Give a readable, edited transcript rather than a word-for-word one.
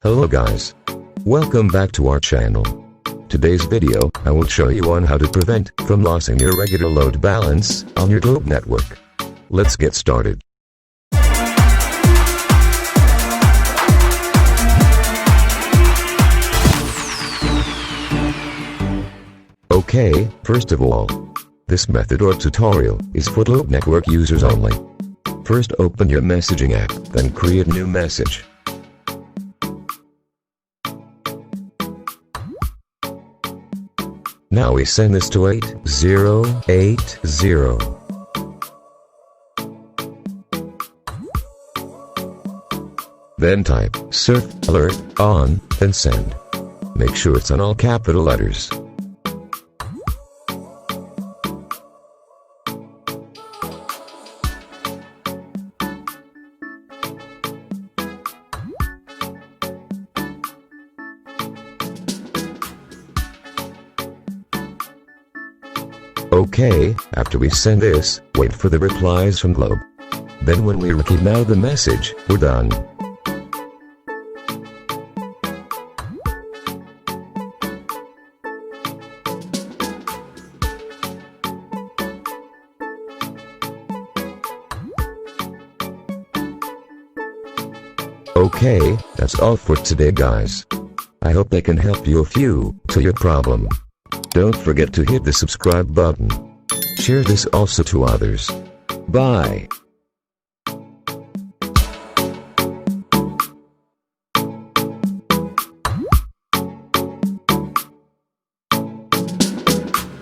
Hello guys. Welcome back to our channel. Today's video, I will show you on how to prevent from losing your regular load balance on your globe network. Let's get started. Okay, first of all, this method or tutorial is for globe network users only. First open your messaging app, then create new message. Now we send this to 8080. Then type surf alert on, then send. Make sure it's on all capital letters. Okay, after we send this, wait for the replies from Globe. Then when we receive now the message, we're done. Okay, that's all for today guys. I hope they can help you to your problem. Don't forget to hit the subscribe button. Share this also to others. Bye.